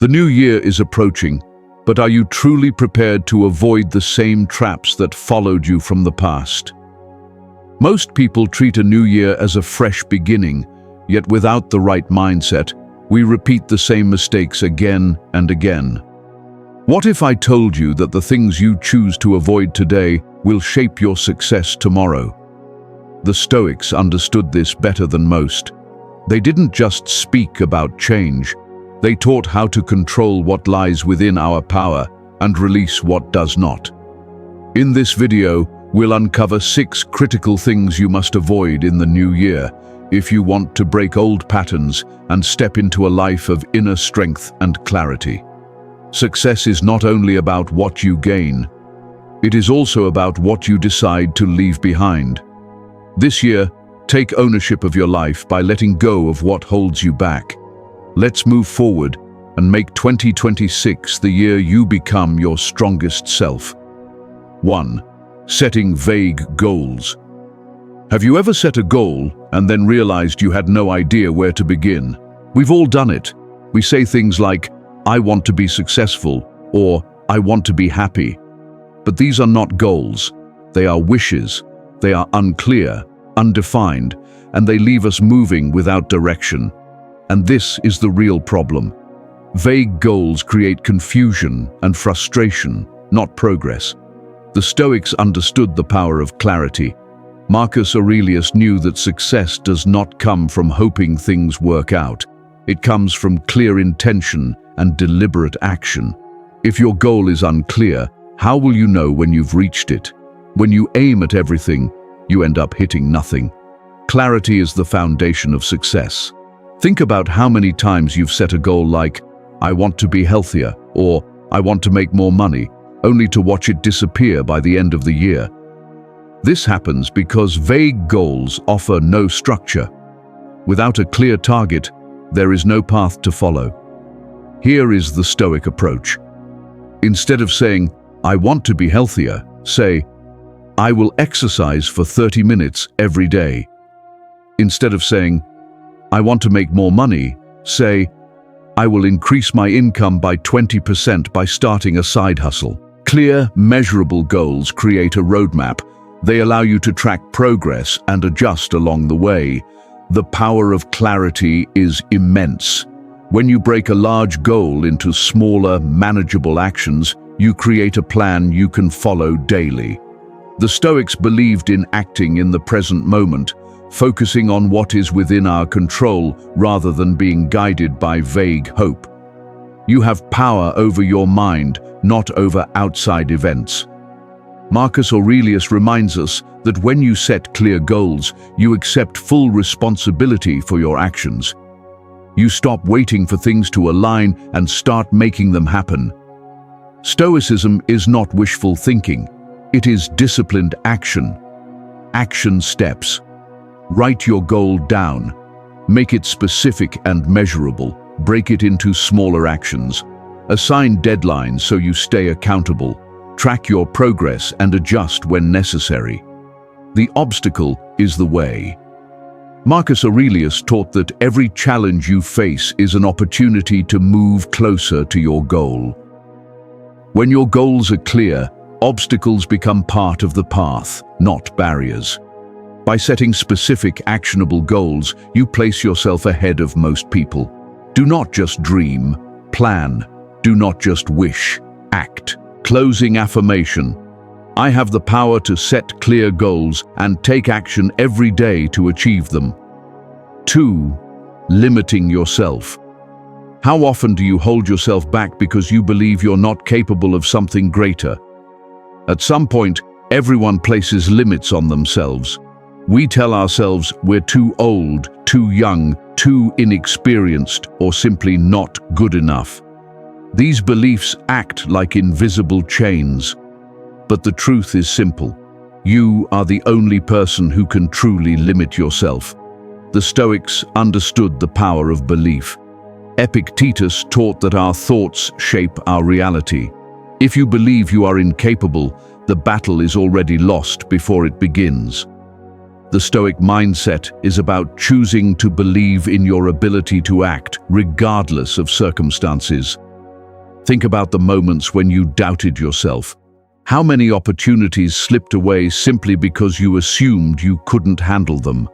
The new year is approaching, but are you truly prepared to avoid the same traps that followed you from the past? Most people treat a new year as a fresh beginning, yet without the right mindset, we repeat the same mistakes again and again. What if I told you that the things you choose to avoid today will shape your success tomorrow? The Stoics understood this better than most. They didn't just speak about change. They taught how to control what lies within our power and release what does not. In this video, we'll uncover 6 critical things you must avoid in the new year if you want to break old patterns and step into a life of inner strength and clarity. Success is not only about what you gain, it is also about what you decide to leave behind. This year, take ownership of your life by letting go of what holds you back. Let's move forward and make 2026 the year you become your strongest self. 1. Setting vague goals. Have you ever set a goal and then realized you had no idea where to begin? We've all done it. We say things like, "I want to be successful," or "I want to be happy." But these are not goals. They are wishes. They are unclear, undefined, and they leave us moving without direction. And this is the real problem. Vague goals create confusion and frustration, not progress. The Stoics understood the power of clarity. Marcus Aurelius knew that success does not come from hoping things work out. It comes from clear intention and deliberate action. If your goal is unclear, how will you know when you've reached it? When you aim at everything, you end up hitting nothing. Clarity is the foundation of success. Think about how many times you've set a goal like, "I want to be healthier," or "I want to make more money," only to watch it disappear by the end of the year. This happens because vague goals offer no structure. Without a clear target, there is no path to follow. Here is the Stoic approach. Instead of saying, "I want to be healthier," say, "I will exercise for 30 minutes every day." Instead of saying, "I want to make more money," say, "I will increase my income by 20% by starting a side hustle." Clear, measurable goals create a roadmap. They allow you to track progress and adjust along the way. The power of clarity is immense. When you break a large goal into smaller, manageable actions, you create a plan you can follow daily. The Stoics believed in acting in the present moment, focusing on what is within our control rather than being guided by vague hope. You have power over your mind, not over outside events. Marcus Aurelius reminds us that when you set clear goals, you accept full responsibility for your actions. You stop waiting for things to align and start making them happen. Stoicism is not wishful thinking. It is disciplined action. Action steps. Write your goal down. Make it specific and measurable. Break it into smaller actions. Assign deadlines so you stay accountable. Track your progress and adjust when necessary. The obstacle is the way. Marcus Aurelius taught that every challenge you face is an opportunity to move closer to your goal. When your goals are clear, obstacles become part of the path, not barriers. By setting specific, actionable goals, you place yourself ahead of most people. Do not just dream, plan. Do not just wish, act. Closing affirmation. I have the power to set clear goals and take action every day to achieve them. 2. Limiting yourself. How often do you hold yourself back because you believe you're not capable of something greater? At some point, everyone places limits on themselves. We tell ourselves we're too old, too young, too inexperienced, or simply not good enough. These beliefs act like invisible chains. But the truth is simple. You are the only person who can truly limit yourself. The Stoics understood the power of belief. Epictetus taught that our thoughts shape our reality. If you believe you are incapable, the battle is already lost before it begins. The Stoic mindset is about choosing to believe in your ability to act, regardless of circumstances. Think about the moments when you doubted yourself. How many opportunities slipped away simply because you assumed you couldn't handle them?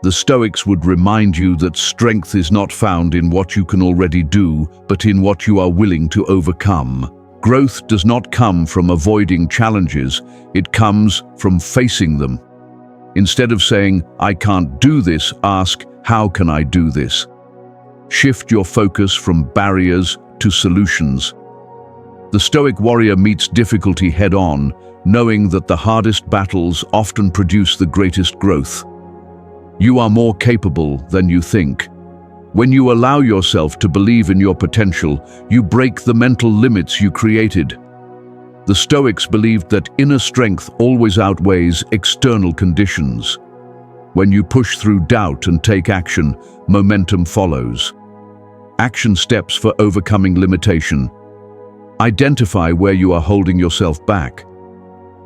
The Stoics would remind you that strength is not found in what you can already do, but in what you are willing to overcome. Growth does not come from avoiding challenges, it comes from facing them. Instead of saying, "I can't do this," ask, "How can I do this?" Shift your focus from barriers to solutions. The Stoic warrior meets difficulty head-on, knowing that the hardest battles often produce the greatest growth. You are more capable than you think. When you allow yourself to believe in your potential, you break the mental limits you created. The Stoics believed that inner strength always outweighs external conditions. When you push through doubt and take action, momentum follows. Action steps for overcoming limitation. Identify where you are holding yourself back.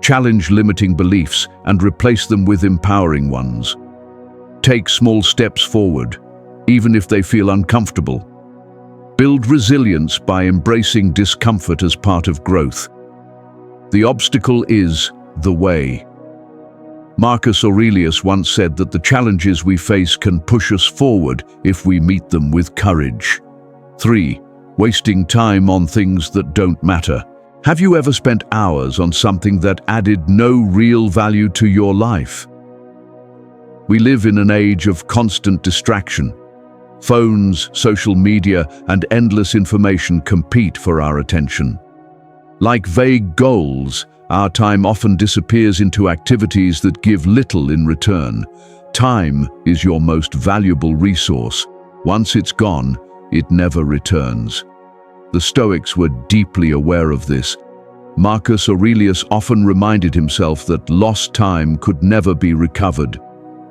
Challenge limiting beliefs and replace them with empowering ones. Take small steps forward, even if they feel uncomfortable. Build resilience by embracing discomfort as part of growth. The obstacle is the way. Marcus Aurelius once said that the challenges we face can push us forward if we meet them with courage. 3. Wasting time on things that don't matter. Have you ever spent hours on something that added no real value to your life? We live in an age of constant distraction. Phones, social media, and endless information compete for our attention. Like vague goals, our time often disappears into activities that give little in return. Time is your most valuable resource. Once it's gone, it never returns. The Stoics were deeply aware of this. Marcus Aurelius often reminded himself that lost time could never be recovered.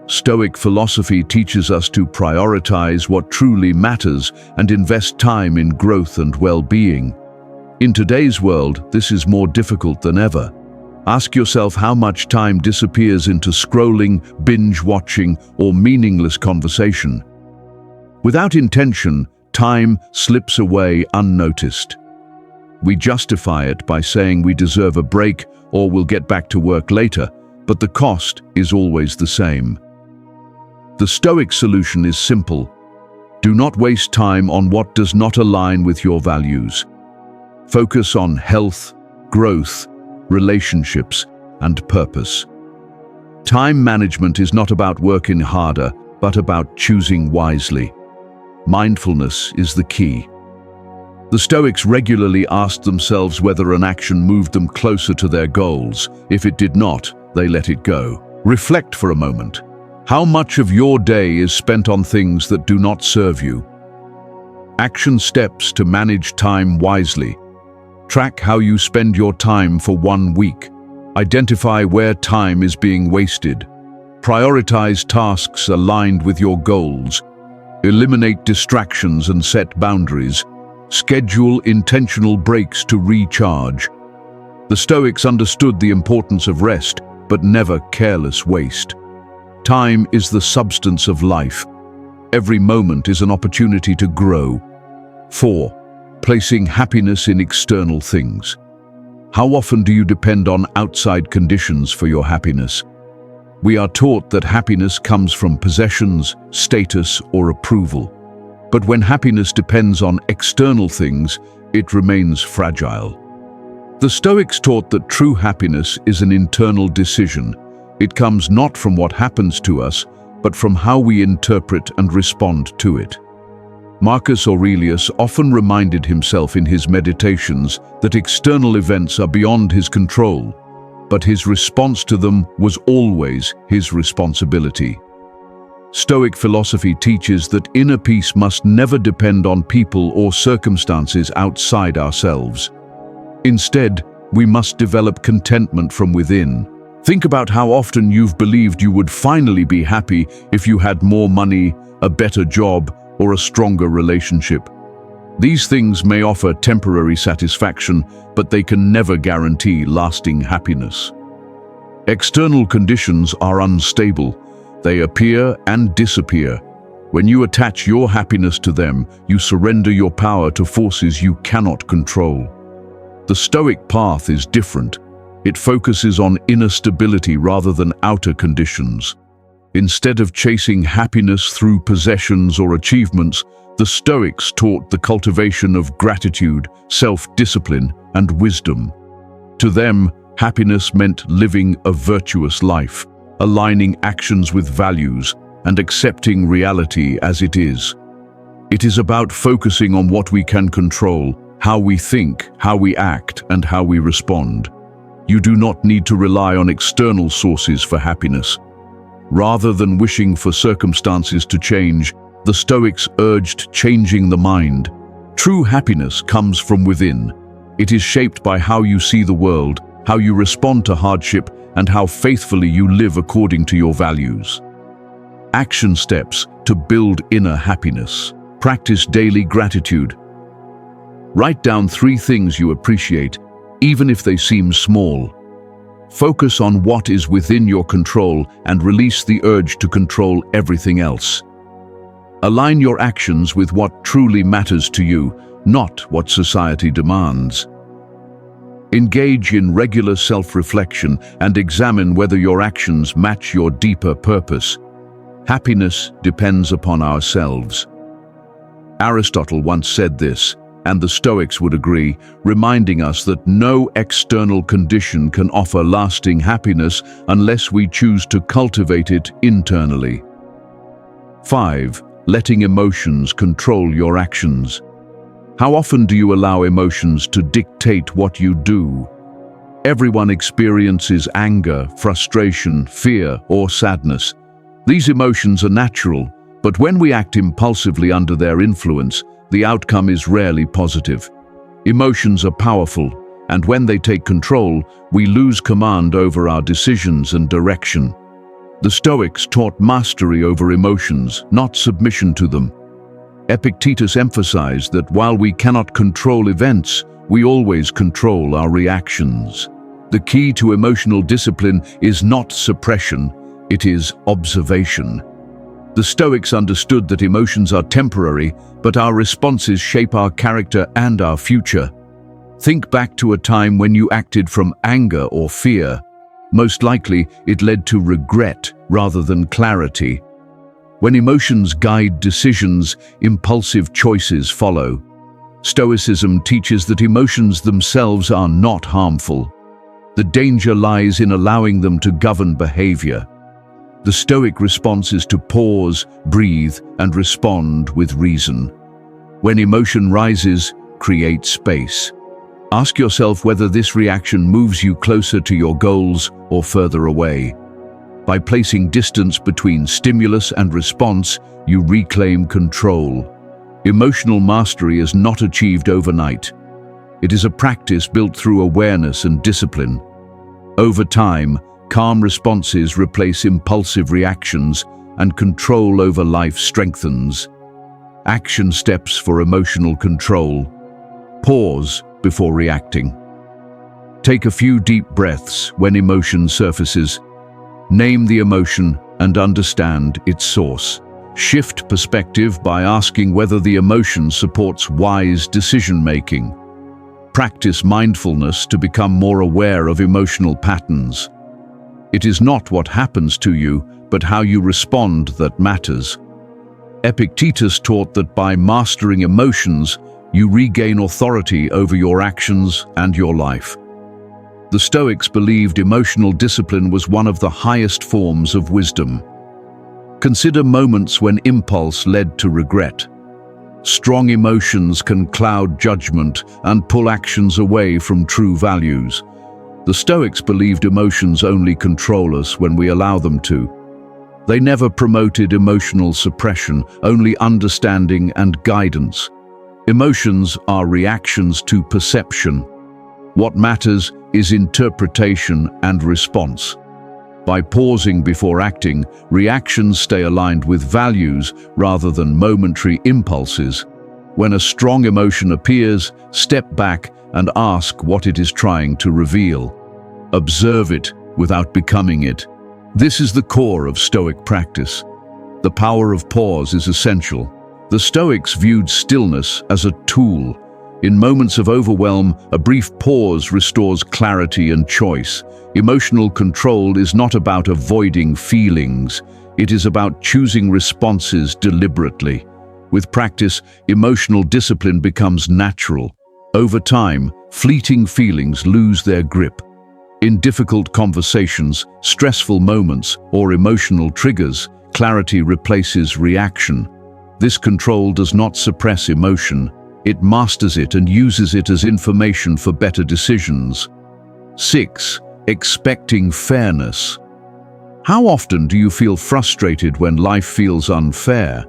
Stoic philosophy teaches us to prioritize what truly matters and invest time in growth and well-being. In today's world, this is more difficult than ever. Ask yourself how much time disappears into scrolling, binge-watching, or meaningless conversation. Without intention, time slips away unnoticed. We justify it by saying we deserve a break or we'll get back to work later, but the cost is always the same. The Stoic solution is simple. Do not waste time on what does not align with your values. Focus on health, growth, relationships, and purpose. Time management is not about working harder, but about choosing wisely. Mindfulness is the key. The Stoics regularly asked themselves whether an action moved them closer to their goals. If it did not, they let it go. Reflect for a moment. How much of your day is spent on things that do not serve you? Action steps to manage time wisely. Track how you spend your time for 1 week. Identify where time is being wasted. Prioritize tasks aligned with your goals. Eliminate distractions and set boundaries. Schedule intentional breaks to recharge. The Stoics understood the importance of rest, but never careless waste. Time is the substance of life. Every moment is an opportunity to grow. 4. Placing happiness in external things. How often do you depend on outside conditions for your happiness? We are taught that happiness comes from possessions, status, or approval. But when happiness depends on external things, it remains fragile. The Stoics taught that true happiness is an internal decision. It comes not from what happens to us, but from how we interpret and respond to it. Marcus Aurelius often reminded himself in his meditations that external events are beyond his control, but his response to them was always his responsibility. Stoic philosophy teaches that inner peace must never depend on people or circumstances outside ourselves. Instead, we must develop contentment from within. Think about how often you've believed you would finally be happy if you had more money, a better job, or a stronger relationship. These things may offer temporary satisfaction, but they can never guarantee lasting happiness. External conditions are unstable. They appear and disappear. When you attach your happiness to them, you surrender your power to forces you cannot control. The Stoic path is different. It focuses on inner stability rather than outer conditions. Instead of chasing happiness through possessions or achievements, the Stoics taught the cultivation of gratitude, self-discipline, and wisdom. To them, happiness meant living a virtuous life, aligning actions with values, and accepting reality as it is. It is about focusing on what we can control, how we think, how we act, and how we respond. You do not need to rely on external sources for happiness. Rather than wishing for circumstances to change, the Stoics urged changing the mind. True happiness comes from within. It is shaped by how you see the world, how you respond to hardship, and how faithfully you live according to your values. Action steps to build inner happiness. Practice daily gratitude. Write down 3 things you appreciate, even if they seem small. Focus on what is within your control and release the urge to control everything else. Align your actions with what truly matters to you, not what society demands. Engage in regular self-reflection and examine whether your actions match your deeper purpose. Happiness depends upon ourselves. Aristotle once said this, and the Stoics would agree, reminding us that no external condition can offer lasting happiness unless we choose to cultivate it internally. 5. Letting emotions control your actions. How often do you allow emotions to dictate what you do? Everyone experiences anger, frustration, fear, or sadness. These emotions are natural, but when we act impulsively under their influence, the outcome is rarely positive. Emotions are powerful, and when they take control, we lose command over our decisions and direction. The Stoics taught mastery over emotions, not submission to them. Epictetus emphasized that while we cannot control events, we always control our reactions. The key to emotional discipline is not suppression, it is observation. The Stoics understood that emotions are temporary, but our responses shape our character and our future. Think back to a time when you acted from anger or fear. Most likely, it led to regret rather than clarity. When emotions guide decisions, impulsive choices follow. Stoicism teaches that emotions themselves are not harmful. The danger lies in allowing them to govern behavior. The Stoic response is to pause, breathe, and respond with reason. When emotion rises, create space. Ask yourself whether this reaction moves you closer to your goals or further away. By placing distance between stimulus and response, you reclaim control. Emotional mastery is not achieved overnight. It is a practice built through awareness and discipline. Over time, calm responses replace impulsive reactions, and control over life strengthens. Action steps for emotional control. Pause before reacting. Take a few deep breaths when emotion surfaces. Name the emotion and understand its source. Shift perspective by asking whether the emotion supports wise decision-making. Practice mindfulness to become more aware of emotional patterns. It is not what happens to you, but how you respond that matters. Epictetus taught that by mastering emotions, you regain authority over your actions and your life. The Stoics believed emotional discipline was one of the highest forms of wisdom. Consider moments when impulse led to regret. Strong emotions can cloud judgment and pull actions away from true values. The Stoics believed emotions only control us when we allow them to. They never promoted emotional suppression, only understanding and guidance. Emotions are reactions to perception. What matters is interpretation and response. By pausing before acting, reactions stay aligned with values rather than momentary impulses. When a strong emotion appears, step back and ask what it is trying to reveal. Observe it without becoming it. This is the core of Stoic practice. The power of pause is essential. The Stoics viewed stillness as a tool. In moments of overwhelm, a brief pause restores clarity and choice. Emotional control is not about avoiding feelings. It is about choosing responses deliberately. With practice, emotional discipline becomes natural. Over time, fleeting feelings lose their grip. In difficult conversations, stressful moments, or emotional triggers, clarity replaces reaction. This control does not suppress emotion. It masters it and uses it as information for better decisions. 6. Expecting fairness. How often do you feel frustrated when life feels unfair?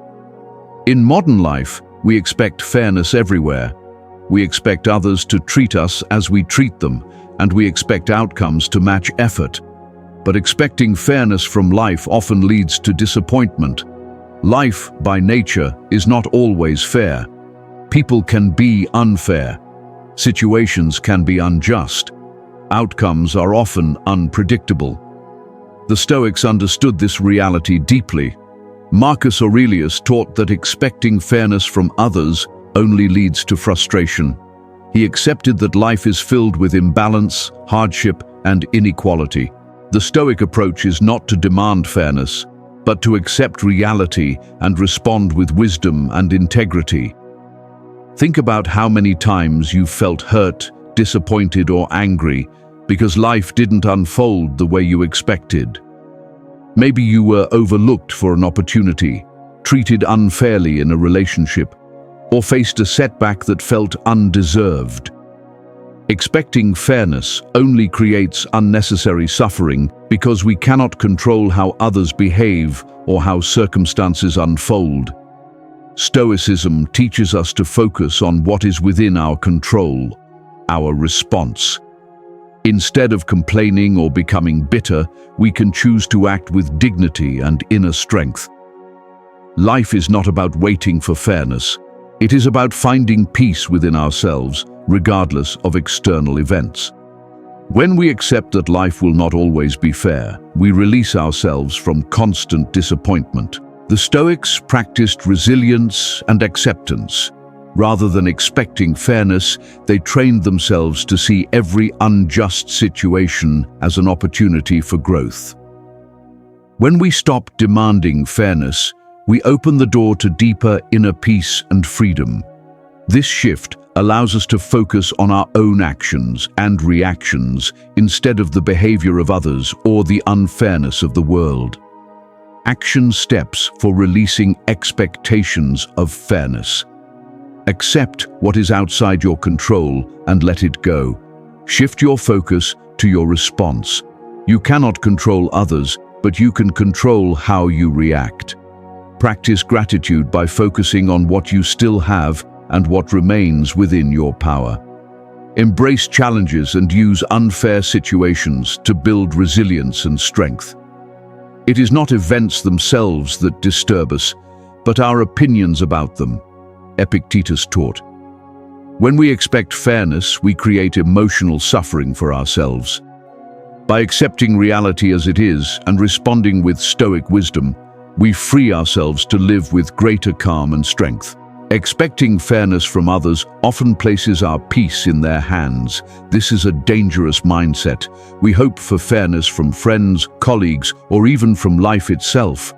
In modern life, we expect fairness everywhere. We expect others to treat us as we treat them, and we expect outcomes to match effort. But expecting fairness from life often leads to disappointment. Life, by nature, is not always fair. People can be unfair. Situations can be unjust. Outcomes are often unpredictable. The Stoics understood this reality deeply. Marcus Aurelius taught that expecting fairness from others only leads to frustration. He accepted that life is filled with imbalance, hardship, and inequality. The Stoic approach is not to demand fairness, but to accept reality and respond with wisdom and integrity. Think about how many times you felt hurt, disappointed, or angry because life didn't unfold the way you expected. Maybe you were overlooked for an opportunity, treated unfairly in a relationship, or faced a setback that felt undeserved. Expecting fairness only creates unnecessary suffering because we cannot control how others behave or how circumstances unfold. Stoicism teaches us to focus on what is within our control, our response. Instead of complaining or becoming bitter, we can choose to act with dignity and inner strength. Life is not about waiting for fairness. It is about finding peace within ourselves, regardless of external events. When we accept that life will not always be fair, we release ourselves from constant disappointment. The Stoics practiced resilience and acceptance. Rather than expecting fairness, they trained themselves to see every unjust situation as an opportunity for growth. When we stop demanding fairness, we open the door to deeper inner peace and freedom. This shift allows us to focus on our own actions and reactions instead of the behavior of others or the unfairness of the world. Action steps for releasing expectations of fairness. Accept what is outside your control and let it go. Shift your focus to your response. You cannot control others, but you can control how you react. Practice gratitude by focusing on what you still have and what remains within your power. Embrace challenges and use unfair situations to build resilience and strength. It is not events themselves that disturb us, but our opinions about them, Epictetus taught. When we expect fairness, we create emotional suffering for ourselves. By accepting reality as it is and responding with Stoic wisdom, we free ourselves to live with greater calm and strength. Expecting fairness from others often places our peace in their hands. This is a dangerous mindset. We hope for fairness from friends, colleagues, or even from life itself.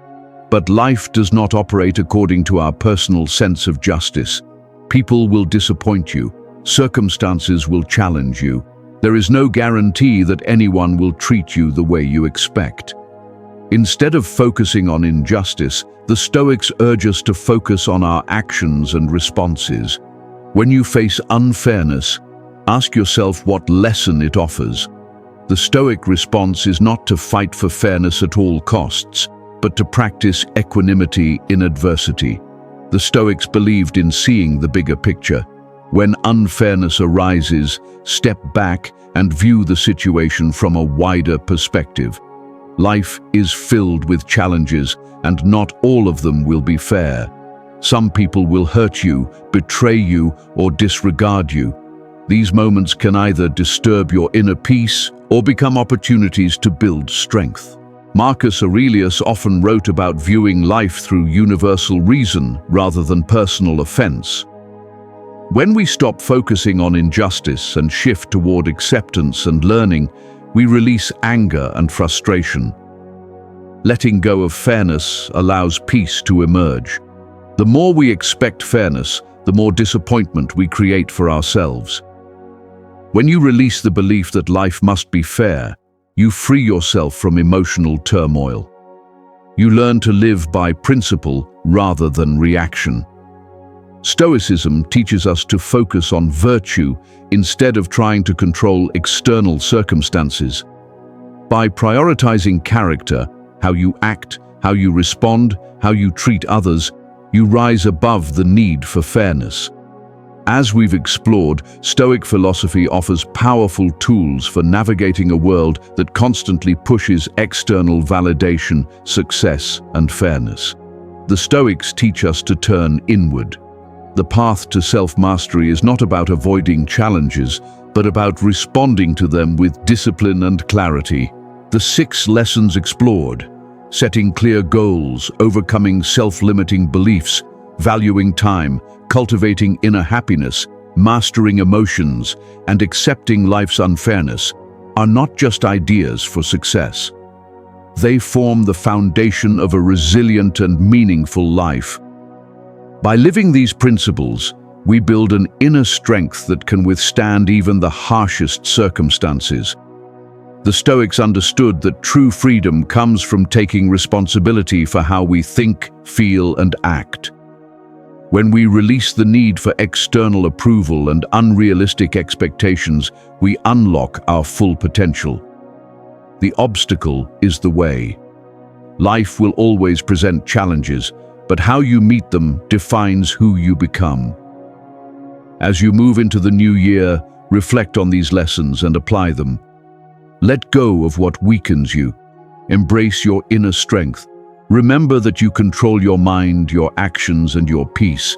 But life does not operate according to our personal sense of justice. People will disappoint you. Circumstances will challenge you. There is no guarantee that anyone will treat you the way you expect. Instead of focusing on injustice, the Stoics urge us to focus on our actions and responses. When you face unfairness, ask yourself what lesson it offers. The Stoic response is not to fight for fairness at all costs, but to practice equanimity in adversity. The Stoics believed in seeing the bigger picture. When unfairness arises, step back and view the situation from a wider perspective. Life is filled with challenges, and not all of them will be fair. Some people will hurt you, betray you, or disregard you. These moments can either disturb your inner peace or become opportunities to build strength. Marcus Aurelius often wrote about viewing life through universal reason rather than personal offense. When we stop focusing on injustice and shift toward acceptance and learning, we release anger and frustration. Letting go of fairness allows peace to emerge. The more we expect fairness, the more disappointment we create for ourselves. When you release the belief that life must be fair, you free yourself from emotional turmoil. You learn to live by principle rather than reaction. Stoicism teaches us to focus on virtue instead of trying to control external circumstances. By prioritizing character, how you act, how you respond, how you treat others, you rise above the need for fairness. As we've explored, Stoic philosophy offers powerful tools for navigating a world that constantly pushes external validation, success, and fairness. The Stoics teach us to turn inward. The path to self-mastery is not about avoiding challenges, but about responding to them with discipline and clarity. The 6 lessons explored: setting clear goals, overcoming self-limiting beliefs, valuing time, cultivating inner happiness, mastering emotions, and accepting life's unfairness, are not just ideas for success. They form the foundation of a resilient and meaningful life. By living these principles, we build an inner strength that can withstand even the harshest circumstances. The Stoics understood that true freedom comes from taking responsibility for how we think, feel, and act. When we release the need for external approval and unrealistic expectations, we unlock our full potential. The obstacle is the way. Life will always present challenges, but how you meet them defines who you become. As you move into the new year, reflect on these lessons and apply them. Let go of what weakens you. Embrace your inner strength. Remember that you control your mind, your actions, and your peace.